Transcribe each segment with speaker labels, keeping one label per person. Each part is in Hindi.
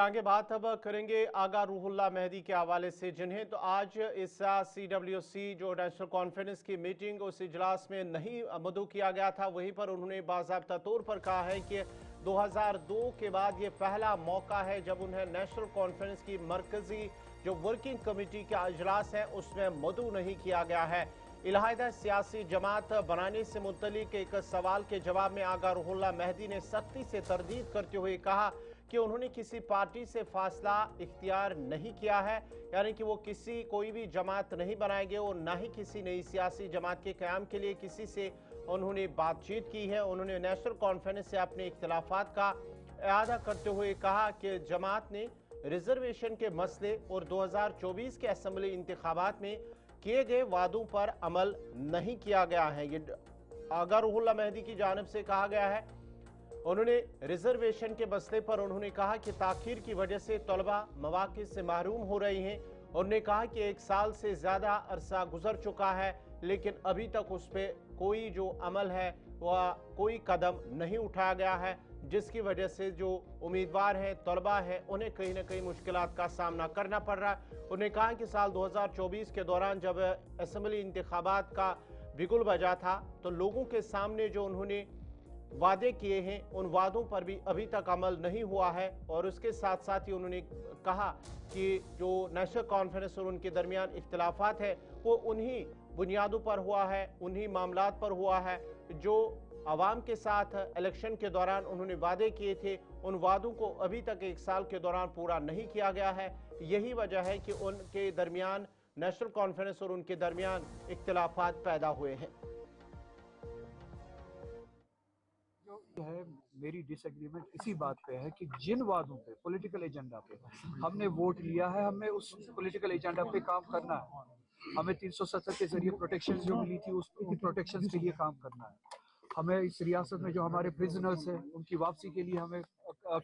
Speaker 1: आगे बात अब करेंगे आगा रूहुल्ला मेहदी के हवाले से, जिन्हें तो आज इस CWC जो नेशनल कॉन्फ्रेंस की मीटिंग उस इजलास में नहीं मदऊ किया गया था। वहीं पर उन्होंने बाज़ाब्ता तौर पर कहा है कि 2002 के बाद ये पहला मौका है जब उन्हें नेशनल कॉन्फ्रेंस की मरकजी जो वर्किंग कमेटी का इजलास है उसमें मदऊ नहीं किया गया है। इलाहादा सियासी जमात बनाने से मुतल्लिक एक सवाल के जवाब में आगा रूहुल्ला मेहदी ने सख्ती से तरदीद करते हुए कहा कि उन्होंने किसी पार्टी से फासला इख्तियार नहीं किया है, यानी कि वो कोई भी जमात नहीं बनाएंगे और ना ही किसी नई सियासी जमात के क़याम के लिए किसी से उन्होंने बातचीत की है। उन्होंने नेशनल कॉन्फ्रेंस से अपने इख्तिलाफात का इआदा करते हुए कहा कि जमात ने रिजर्वेशन के मसले और 2024 के असम्बली इंतखाबात में किए गए वादों पर अमल नहीं किया गया है। ये आगा रूहुल्ला मेहदी की जानिब से कहा गया है। उन्होंने रिजर्वेशन के मसले पर उन्होंने कहा कि ताखीर की वजह से तलबा मौक़े से महरूम हो रही हैं। उन्होंने कहा कि 1 साल से ज़्यादा अरसा गुजर चुका है लेकिन अभी तक उस पर कोई जो अमल है वह कोई कदम नहीं उठाया गया है, जिसकी वजह से जो उम्मीदवार हैं तलबा हैं उन्हें कहीं ना कहीं मुश्किलात का सामना करना पड़ रहा है। उन्होंने कहा कि साल 2024 के दौरान जब असम्बली इंतखाबात का बिगुल बजा था तो लोगों के सामने जो उन्होंने वादे किए हैं उन वादों पर भी अभी तक अमल नहीं हुआ है। और उसके साथ साथ ही उन्होंने कहा कि जो नेशनल कॉन्फ्रेंस और उनके दरमियान इख्तिलाफात है वो उन्हीं बुनियादों पर हुआ है, उन्हीं मामलात पर हुआ है जो आवाम के साथ इलेक्शन के दौरान उन्होंने वादे किए थे। उन वादों को अभी तक 1 साल के दौरान पूरा नहीं किया गया है। यही वजह है कि उनके दरमियान नेशनल कॉन्फ्रेंस और उनके दरमियान इख्तिलाफात पैदा हुए हैं।
Speaker 2: जो है मेरी डिसएग्रीमेंट इसी बात पे है कि जिन वादों पे पॉलिटिकल एजेंडा पे हमने वोट लिया है, हमें उस पॉलिटिकल एजेंडा पे काम करना है। हमें 370 के जरिए प्रोटेक्शन जो मिली थी उस प्रोटेक्शन के लिए काम करना है। हमें इस रियासत में जो हमारे प्रिजनर्स हैं उनकी वापसी के लिए हमें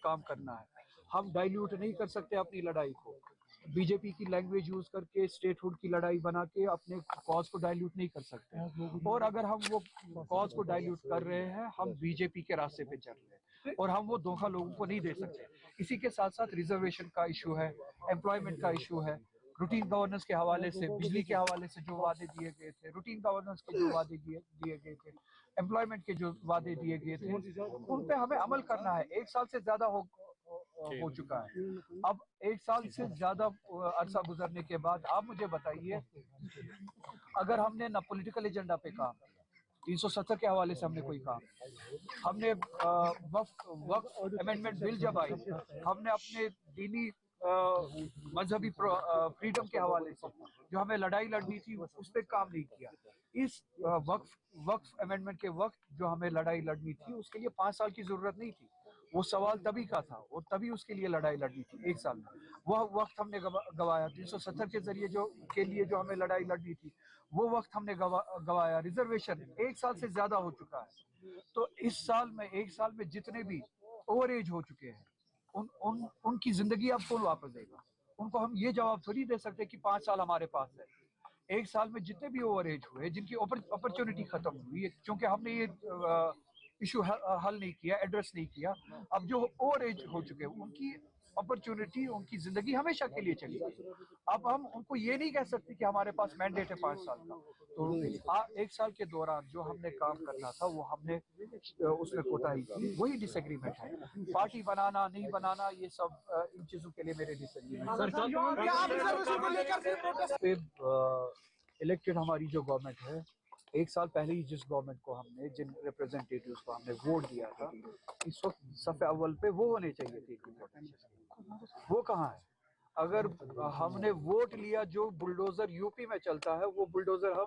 Speaker 2: काम करना है। हम डाइल्यूट नहीं कर सकते अपनी लड़ाई को, बीजेपी की लैंग्वेज यूज करके स्टेटहुड की लड़ाई बना के अपने कॉज को डाइल्यूट नहीं कर सकते। और अगर हम वो कॉज को डाइल्यूट कर रहे हैं, हम बीजेपी के रास्ते पे चल रहे हैं और हम वो धोखा लोगों को नहीं दे सकते। इसी के साथ साथ रिजर्वेशन का इशू है, एम्प्लॉयमेंट का इशू है, रूटीन गवर्नेंस के हवाले से, बिजली के हवाले से जो वादे दिए गए थे, रूटीन गवर्नेंस के जो वादे दिए गए थे, एम्प्लॉयमेंट के जो वादे दिए गए थे, उन पे हमें अमल करना है। 1 साल से ज्यादा हो चुका है। अब 1 साल से ज्यादा अरसा गुजरने के बाद आप मुझे बताइए, अगर हमने ना पॉलिटिकल एजेंडा पे काम किया, 370 के हवाले से हमने कोई काम, हमने वक्फ अमेंडमेंट बिल जब आई, हमने अपने दीनी मजहबी फ्रीडम के हवाले से जो हमें लड़ाई लड़नी थी उस पर काम नहीं किया। इस वक्फ अमेंडमेंट के वक्त जो हमें लड़ाई लड़नी थी उसके लिए 5 साल की जरूरत नहीं थी। वो सवाल तभी का था और तभी उसके लिए लड़ाई लड़नी थी 1 साल में। वह वक्त हमने गवाया। 370 के जरिए के लिए जो हमें लड़ाई लड़नी थी वो वक्त हमने गवाया। रिजर्वेशन 1 साल से ज्यादा हो चुका है। तो इस साल में 1 साल में जितने भी ओवर एज हो चुके हैं उनकी जिंदगी अब कौन वापस देगा? उनको हम ये जवाब थोड़ी दे सकते कि 5 साल हमारे पास है। 1 साल में जितने भी ओवर एज हुए, जिनकी अपॉर्चुनिटी खत्म हुई है, क्योंकि हमने ये इशू हल नहीं किया, एड्रेस नहीं किया, अब जो ओवर एज हो चुके हैं उनकी अपॉर्चुनिटी, उनकी जिंदगी हमेशा के लिए चली गई। अब हम उनको ये नहीं कह सकते कि हमारे पास मैंडेट है 5 साल का। तो 1 साल के दौरान जो हमने काम करना था वो हमने उसमें कोताही की, वही डिसएग्रीमेंट है। पार्टी बनाना नहीं बनाना ये सब इन चीजों के लिए मेरे डिसएग्रीमेंट। इलेक्टेड हमारी जो गवर्नमेंट है, 1 साल पहले ही जिस गवर्नमेंट को हमने, जिन रिप्रेजेंटेटिव्स को हमने वोट दिया था, इस वक्त सफ़े अव्वल पे वो होने चाहिए थे वो कहाँ है? अगर हमने वोट लिया जो बुलडोजर यूपी में चलता है वो बुलडोजर हम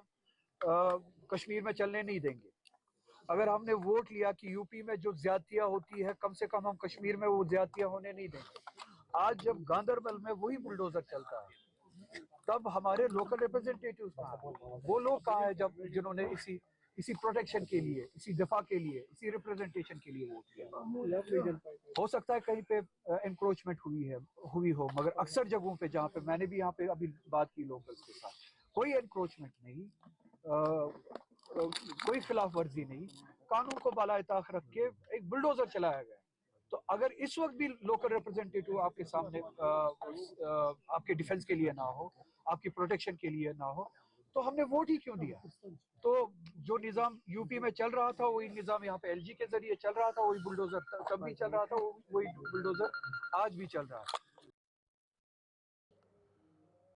Speaker 2: कश्मीर में चलने नहीं देंगे। अगर हमने वोट लिया कि यूपी में जो ज्यादतियां होती है कम से कम हम कश्मीर में वो ज्यादतियां होने नहीं देंगे। आज जब गांदरबल में वही बुलडोजर चलता है तब हमारे लोकल रिप्रेजेंटेटिव्स कहाँ हैं? वो लोग कहाँ हैं जब जिन्होंने इसी प्रोटेक्शन के लिए, इसी दफा के लिए, इसी रिप्रेजेंटेशन के लिए वोट किया? हो सकता है कहीं पे एनक्रोचमेंट हुई हो, मगर अक्सर जगहों पे जहाँ पे मैंने भी यहाँ पे अभी बात की लोकल्स के साथ, कोई एनक्रोचमेंट नहीं, कोई खिलाफ वर्जी नहीं, कानून को बालाए ताक रख के एक बुलडोजर चलाया गया। तो अगर इस वक्त भी लोकल रिप्रेजेंटेटिव आपके सामने आपके डिफेंस के लिए ना हो, आपकी प्रोटेक्शन के लिए ना हो, तो हमने वोट ही क्यों दिया? तो जो निजाम यूपी में चल रहा था वही निजाम यहाँ पे एलजी के जरिए चल रहा था, वही बुलडोजर तब भी चल रहा था, वही बुलडोजर आज भी चल रहा है।